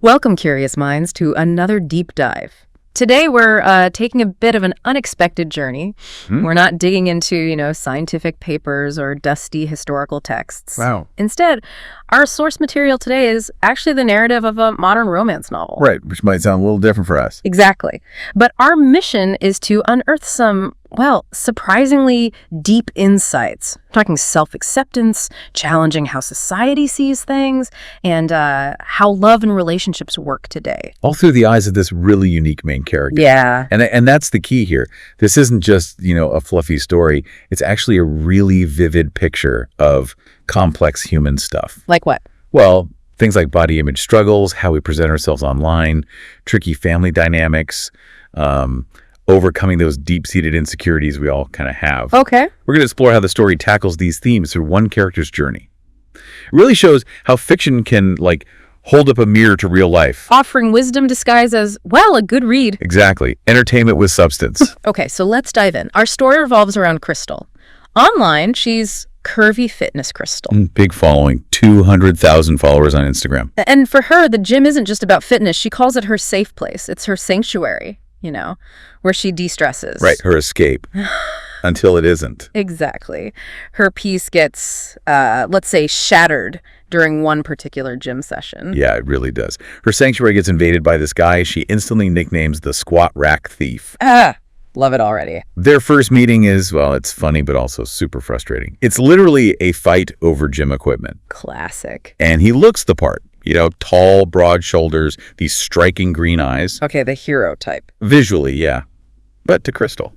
Welcome, curious minds, to another deep dive. Today, we're taking a bit of an unexpected journey. We're not digging into, scientific papers or dusty historical texts. Wow. Instead, our source material today is actually the narrative of a modern romance novel. Right, which might sound a little different for us. Exactly. But our mission is to unearth some, surprisingly deep insights. We're talking self-acceptance, challenging how society sees things, and how love and relationships work today. All through the eyes of this really unique main character. Yeah. And that's the key here. This isn't just, a fluffy story. It's actually a really vivid picture of complex human stuff. Like what? Well, things like body image struggles, how we present ourselves online, tricky family dynamics, overcoming those deep-seated insecurities we all kind of have. Okay. We're going to explore how the story tackles these themes through one character's journey. It really shows how fiction can, hold up a mirror to real life. Offering wisdom disguised as, a good read. Exactly. Entertainment with substance. Okay, so let's dive in. Our story revolves around Crystal. Online, she's curvy fitness Crystal. Big following. 200,000 followers on Instagram. And for her, the gym isn't just about fitness. She calls it her safe place. It's her sanctuary, where she de-stresses. Right, her escape. Until it isn't. Exactly. Her peace gets, let's say, shattered during one particular gym session. Yeah, it really does. Her sanctuary gets invaded by this guy she instantly nicknames the Squat Rack Thief. Love it already. Their first meeting is, it's funny, but also super frustrating. It's literally a fight over gym equipment. Classic. And he looks the part. Tall, broad shoulders, these striking green eyes. Okay, the hero type. Visually, yeah. But to Crystal,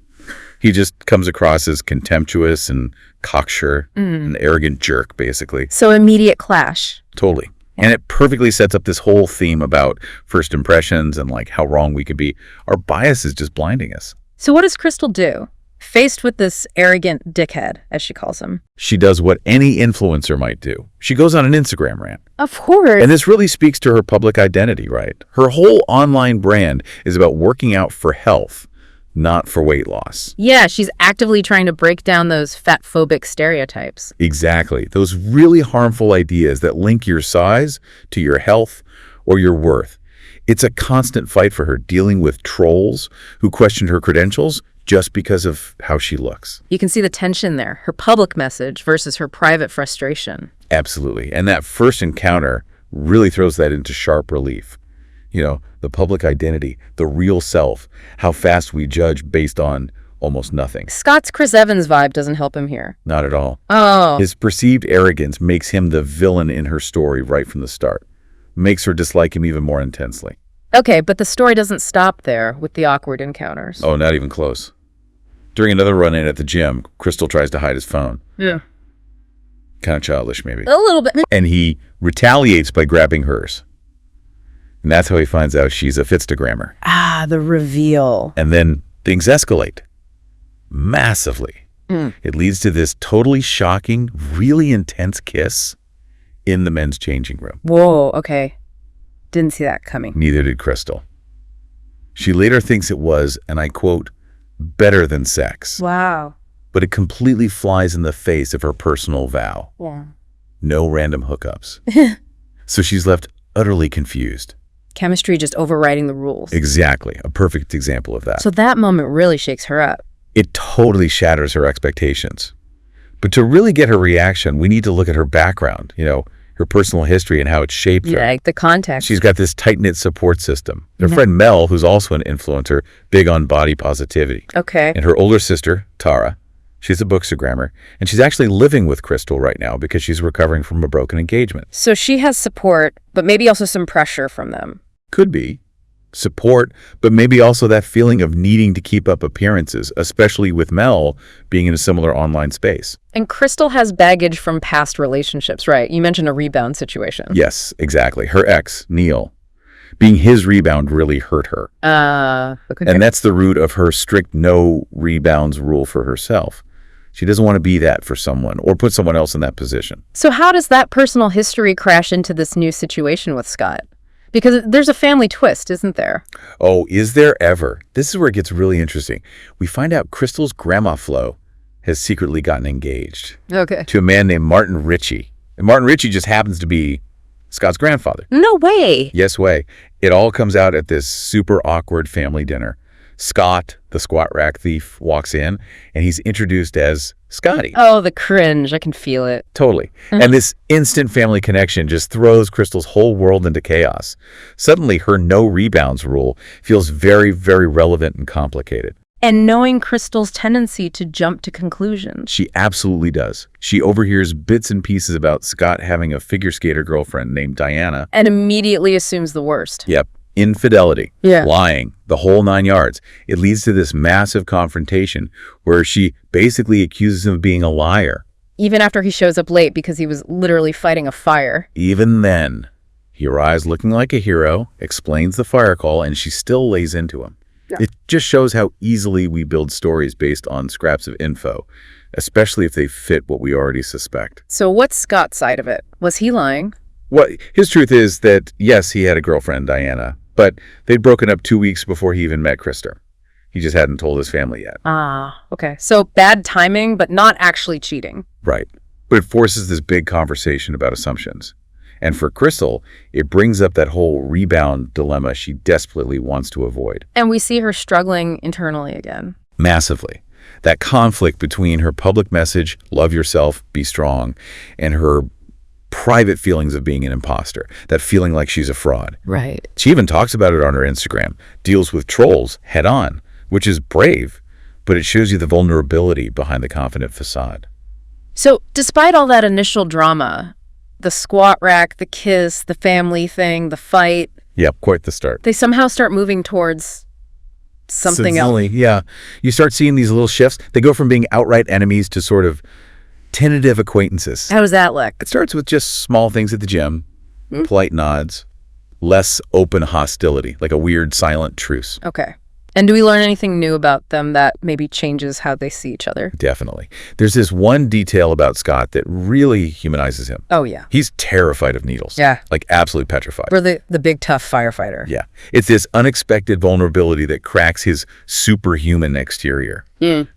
he just comes across as contemptuous and cocksure, an arrogant jerk, basically. So immediate clash. Totally. And it perfectly sets up this whole theme about first impressions and how wrong we could be. Our bias is just blinding us. So what does Crystal do? Faced with this arrogant dickhead, as she calls him. She does what any influencer might do. She goes on an Instagram rant. Of course. And this really speaks to her public identity, right? Her whole online brand is about working out for health, not for weight loss. Yeah, she's actively trying to break down those fat-phobic stereotypes. Exactly. Those really harmful ideas that link your size to your health or your worth. It's a constant fight for her, dealing with trolls who question her credentials just because of how she looks. You can see the tension there, her public message versus her private frustration. Absolutely. And that first encounter really throws that into sharp relief. The public identity, the real self, how fast we judge based on almost nothing. Scott's Chris Evans vibe doesn't help him here. Not at all. Oh. His perceived arrogance makes him the villain in her story right from the start. Makes her dislike him even more intensely. Okay, but the story doesn't stop there with the awkward encounters. Oh, not even close. During another run-in at the gym, Crystal tries to hide his phone. Yeah. Kind of childish, maybe. A little bit. And he retaliates by grabbing hers. And that's how he finds out she's a Fitstagrammer. The reveal. And then things escalate. Massively. It leads to this totally shocking, really intense kiss in the men's changing room. Whoa, okay. Didn't see that coming. Neither did Crystal. She later thinks it was, and I quote, better than sex. Wow. But it completely flies in the face of her personal vow. Yeah. No random hookups. So she's left utterly confused. Chemistry just overriding the rules. Exactly. A perfect example of that. So that moment really shakes her up. It totally shatters her expectations. But to really get her reaction, we need to look at her background, her personal history and how it shaped her. Yeah, the context. She's got this tight-knit support system. Her friend Mel, who's also an influencer, big on body positivity. Okay. And her older sister, Tara, she's a Bookstagrammer, and she's actually living with Crystal right now because she's recovering from a broken engagement. So she has support, but maybe also some pressure from them. Could be. Support, but maybe also that feeling of needing to keep up appearances, especially with Mel being in a similar online space. And Crystal has baggage from past relationships, right? You mentioned a rebound situation. Yes, exactly. Her ex, Neil, being his rebound really hurt her. Okay. And that's the root of her strict no rebounds rule for herself. She doesn't want to be that for someone or put someone else in that position. So how does that personal history crash into this new situation with Scott? Because there's a family twist, isn't there? Oh, is there ever? This is where it gets really interesting. We find out Crystal's grandma Flo has secretly gotten engaged. Okay. To a man named Martin Ritchie. And Martin Ritchie just happens to be Scott's grandfather. No way. Yes way. It all comes out at this super awkward family dinner. Scott, the squat rack thief, walks in, and he's introduced as Scotty. Oh, the cringe. I can feel it. Totally. And this instant family connection just throws Crystal's whole world into chaos. Suddenly, her no rebounds rule feels very, very relevant and complicated. And knowing Crystal's tendency to jump to conclusions. She absolutely does. She overhears bits and pieces about Scott having a figure skater girlfriend named Diana. And immediately assumes the worst. Yep. Infidelity. Yeah. Lying. The whole 9 yards. It leads to this massive confrontation where she basically accuses him of being a liar. Even after he shows up late because he was literally fighting a fire. Even then, he arrives looking like a hero, explains the fire call, and she still lays into him. Yeah. It just shows how easily we build stories based on scraps of info, especially if they fit what we already suspect. So what's Scott's side of it? Was he lying? Well, his truth is that, yes, he had a girlfriend, Diana, but they'd broken up 2 weeks before he even met Krista. He just hadn't told his family yet. Ah, okay. So bad timing, but not actually cheating. Right. But it forces this big conversation about assumptions. And for Crystal, it brings up that whole rebound dilemma she desperately wants to avoid. And we see her struggling internally again. Massively. That conflict between her public message, love yourself, be strong, and her private feelings of being an imposter, that feeling like she's a fraud. Right. She even talks about it on her Instagram, deals with trolls head on, which is brave, but it shows you the vulnerability behind the confident facade. So despite all that initial drama, the squat rack, the kiss, the family thing, the fight, Yep, quite the start. they somehow start moving towards something else. Yeah. You start seeing these little shifts. They go from being outright enemies to sort of tentative acquaintances. How does that look? It starts with just small things at the gym, polite nods, less open hostility, like a weird silent truce. Okay. And do we learn anything new about them that maybe changes how they see each other? Definitely. There's this one detail about Scott that really humanizes him. Oh, yeah. He's terrified of needles. Yeah. Like absolutely petrified. We're the big, tough firefighter. Yeah. It's this unexpected vulnerability that cracks his superhuman exterior.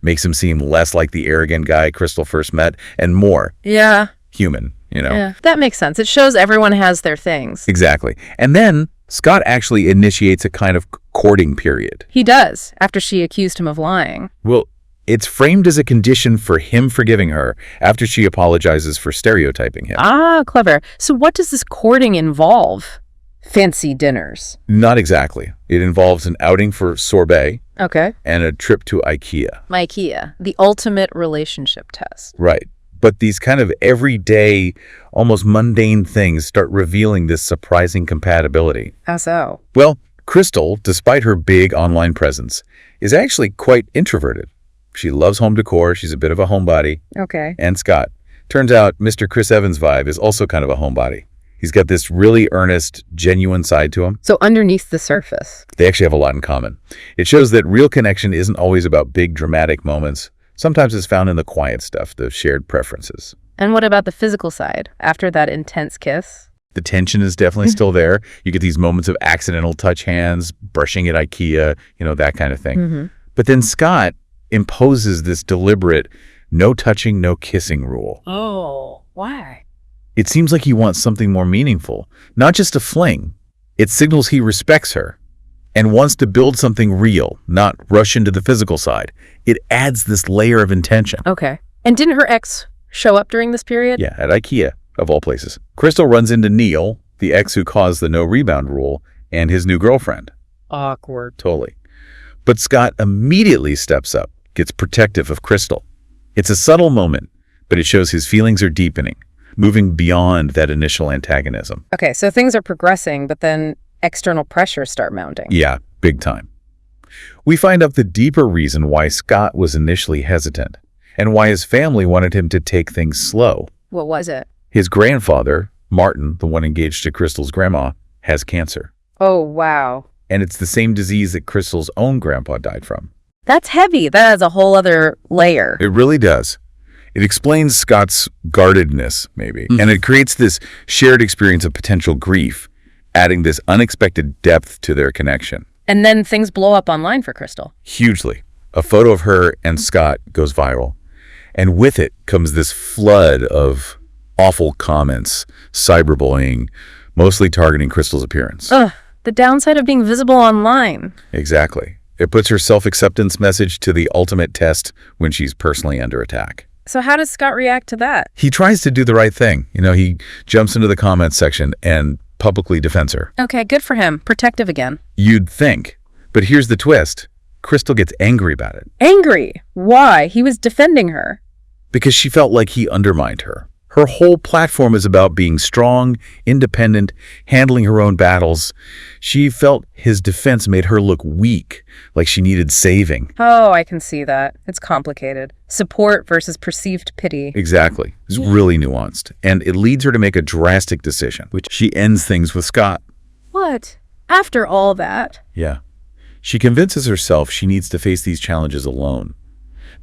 Makes him seem less like the arrogant guy Crystal first met and more Yeah. human, you know? Yeah. That makes sense. It shows everyone has their things. Exactly. And then Scott actually initiates a kind of courting period. He does, after she accused him of lying. Well, it's framed as a condition for him forgiving her after she apologizes for stereotyping him. Ah, clever. So what does this courting involve? Fancy dinners. Not exactly. It involves an outing for sorbet Okay. and a trip to IKEA. IKEA, the ultimate relationship test. Right. But these kind of everyday, almost mundane things start revealing this surprising compatibility. How so? Well, Crystal, despite her big online presence, is actually quite introverted. She loves home decor. She's a bit of a homebody. Okay. And Scott. Turns out Mr. Chris Evans' vibe is also kind of a homebody. He's got this really earnest, genuine side to him. So underneath the surface. They actually have a lot in common. It shows that real connection isn't always about big, dramatic moments. Sometimes it's found in the quiet stuff, the shared preferences. And what about the physical side? After that intense kiss? The tension is definitely still there. You get these moments of accidental touch hands, brushing at IKEA, that kind of thing. But then Scott imposes this deliberate no touching, no kissing rule. Oh, why? It seems like he wants something more meaningful, not just a fling. It signals he respects her and wants to build something real, not rush into the physical side. It adds this layer of intention. Okay. And didn't her ex show up during this period? Yeah, at IKEA, of all places. Crystal runs into Neil, the ex who caused the no rebound rule, and his new girlfriend. Awkward. Totally. But Scott immediately steps up, gets protective of Crystal. It's a subtle moment, but it shows his feelings are deepening, moving beyond that initial antagonism. Okay, so things are progressing, but then external pressures start mounting. Yeah, big time. We find out the deeper reason why Scott was initially hesitant and why his family wanted him to take things slow. What was it? His grandfather, Martin, the one engaged to Crystal's grandma, has cancer. Oh, wow. And it's the same disease that Crystal's own grandpa died from. That's heavy. That adds a whole other layer. It really does. It explains Scott's guardedness, maybe, and it creates this shared experience of potential grief, adding this unexpected depth to their connection. And then things blow up online for Crystal. Hugely. A photo of her and Scott goes viral. And with it comes this flood of awful comments, cyberbullying, mostly targeting Crystal's appearance. Ugh, the downside of being visible online. Exactly. It puts her self-acceptance message to the ultimate test when she's personally under attack. So how does Scott react to that? He tries to do the right thing. He jumps into the comments section and publicly defends her. Okay, good for him. Protective again. You'd think. But here's the twist. Crystal gets angry about it. Angry? Why? He was defending her. Because she felt like he undermined her. Her whole platform is about being strong, independent, handling her own battles. She felt his defense made her look weak, like she needed saving. Oh, I can see that. It's complicated. Support versus perceived pity. Exactly. It's really nuanced. And it leads her to make a drastic decision, which she ends things with Scott. What? After all that? Yeah. She convinces herself she needs to face these challenges alone.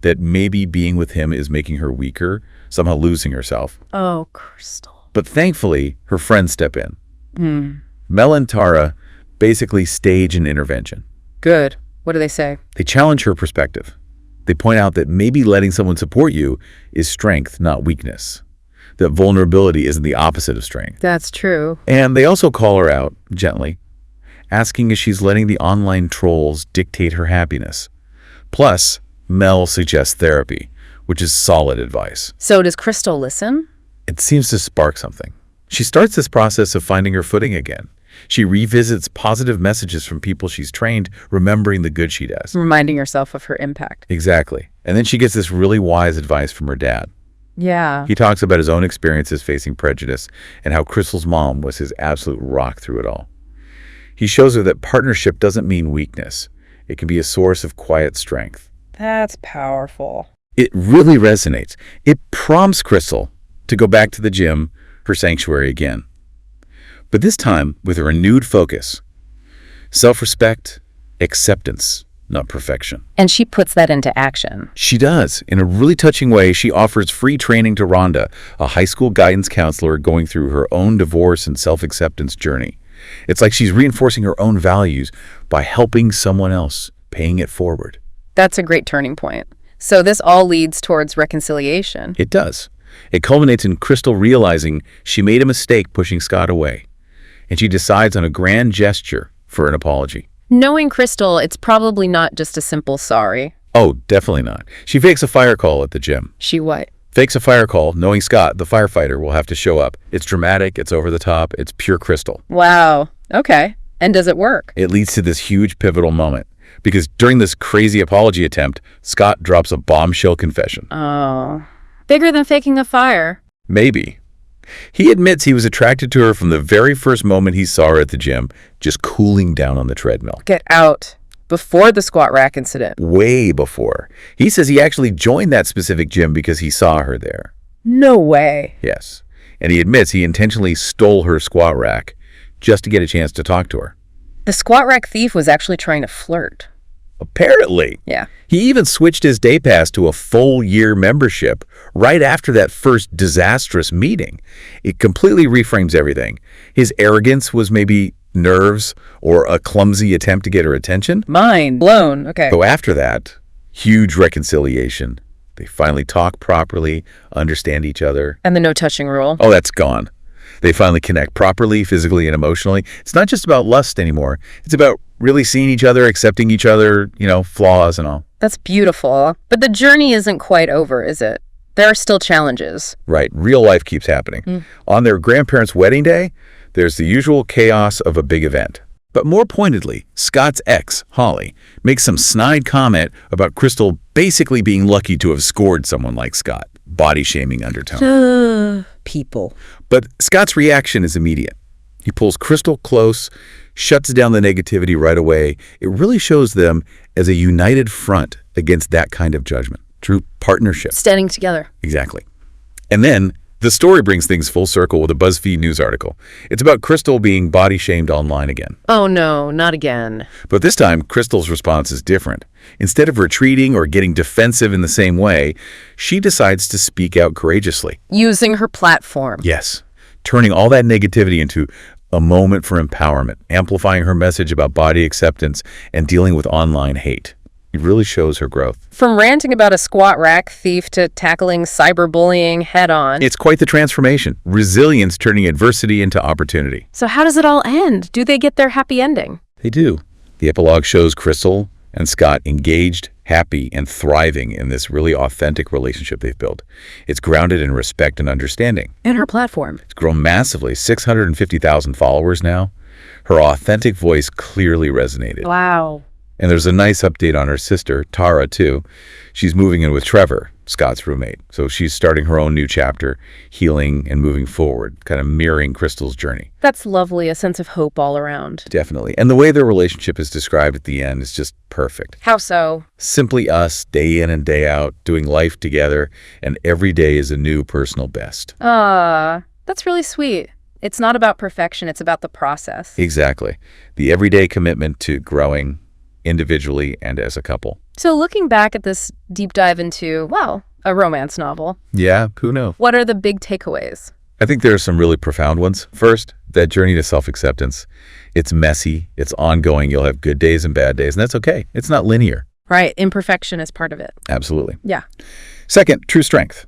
That maybe being with him is making her weaker, somehow losing herself. Oh, Crystal. But thankfully, her friends step in. Mel and Tara basically stage an intervention. Good. What do they say? They challenge her perspective. They point out that maybe letting someone support you is strength, not weakness. That vulnerability isn't the opposite of strength. That's true. And they also call her out, gently, asking if she's letting the online trolls dictate her happiness. Plus, Mel suggests therapy, which is solid advice. So does Crystal listen? It seems to spark something. She starts this process of finding her footing again. She revisits positive messages from people she's trained, remembering the good she does. Reminding herself of her impact. Exactly. And then she gets this really wise advice from her dad. Yeah. He talks about his own experiences facing prejudice and how Crystal's mom was his absolute rock through it all. He shows her that partnership doesn't mean weakness. It can be a source of quiet strength. That's powerful. It really resonates. It prompts Crystal to go back to the gym, her sanctuary again. But this time with a renewed focus. Self-respect, acceptance, not perfection. And she puts that into action. She does. In a really touching way, she offers free training to Rhonda, a high school guidance counselor going through her own divorce and self-acceptance journey. It's like she's reinforcing her own values by helping someone else, paying it forward. That's a great turning point. So this all leads towards reconciliation. It does. It culminates in Crystal realizing she made a mistake pushing Scott away, and she decides on a grand gesture for an apology. Knowing Crystal, it's probably not just a simple sorry. Oh, definitely not. She fakes a fire call at the gym. She what? Fakes a fire call, knowing Scott, the firefighter, will have to show up. It's dramatic, it's over the top, it's pure Crystal. Wow. Okay. And does it work? It leads to this huge pivotal moment. Because during this crazy apology attempt, Scott drops a bombshell confession. Oh. Bigger than faking a fire. Maybe. He admits he was attracted to her from the very first moment he saw her at the gym, just cooling down on the treadmill. Get out. Before the squat rack incident. Way before. He says he actually joined that specific gym because he saw her there. No way. Yes. And he admits he intentionally stole her squat rack just to get a chance to talk to her. The squat rack thief was actually trying to flirt. Apparently. Yeah. He even switched his day pass to a full-year membership right after that first disastrous meeting. It completely reframes everything. His arrogance was maybe nerves or a clumsy attempt to get her attention. Mind blown. Okay. So after that, huge reconciliation. They finally talk properly, understand each other. And the no touching rule. Oh, that's gone. They finally connect properly, physically and emotionally. It's not just about lust anymore. It's about really seeing each other, accepting each other, flaws and all. That's beautiful. But the journey isn't quite over, is it? There are still challenges. Right. Real life keeps happening. On their grandparents' wedding day, there's the usual chaos of a big event. But more pointedly, Scott's ex, Holly, makes some snide comment about Crystal basically being lucky to have scored someone like Scott. Body-shaming undertone. People. But Scott's reaction is immediate. He pulls Crystal close, shuts down the negativity right away. It really shows them as a united front against that kind of judgment. True partnership. Standing together. Exactly. And then the story brings things full circle with a BuzzFeed news article. It's about Crystal being body-shamed online again. Oh no, not again. But this time, Crystal's response is different. Instead of retreating or getting defensive in the same way, she decides to speak out courageously. Using her platform. Yes, turning all that negativity into a moment for empowerment, amplifying her message about body acceptance and dealing with online hate. It really shows her growth. From ranting about a squat rack thief to tackling cyberbullying head-on. It's quite the transformation. Resilience turning adversity into opportunity. So how does it all end? Do they get their happy ending? They do. The epilogue shows Crystal and Scott engaged, happy, and thriving in this really authentic relationship they've built. It's grounded in respect and understanding. And her platform. It's grown massively, 650,000 followers now. Her authentic voice clearly resonated. Wow. And there's a nice update on her sister, Tara, too. She's moving in with Trevor, Scott's roommate. So she's starting her own new chapter, healing and moving forward, kind of mirroring Crystal's journey. That's lovely, a sense of hope all around. Definitely. And the way their relationship is described at the end is just perfect. How so? Simply us, day in and day out, doing life together, and every day is a new personal best. That's really sweet. It's not about perfection, it's about the process. Exactly. The everyday commitment to growing individually and as a couple. So looking back at this deep dive into, well, a romance novel, Yeah, who knows? what are the big takeaways? I think there are some really profound ones. First, that journey to self-acceptance. It's messy, it's ongoing, you'll have good days and bad days, and that's okay. It's not linear. Right, imperfection is part of it. Absolutely. Yeah. Second, true strength.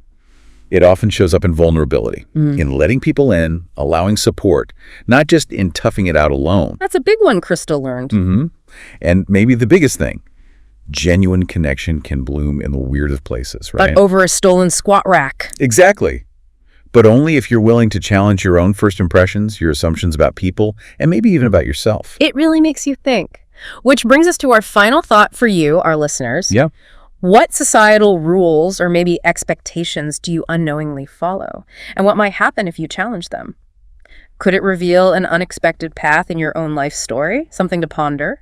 It often shows up in vulnerability, in letting people in, allowing support, not just in toughing it out alone. That's a big one Crystal learned. And maybe the biggest thing, genuine connection can bloom in the weirdest places, right? But over a stolen squat rack. Exactly. But only if you're willing to challenge your own first impressions, your assumptions about people, and maybe even about yourself. It really makes you think. Which brings us to our final thought for you, our listeners. Yeah. What societal rules or maybe expectations do you unknowingly follow? And what might happen if you challenge them? Could it reveal an unexpected path in your own life story? Something to ponder?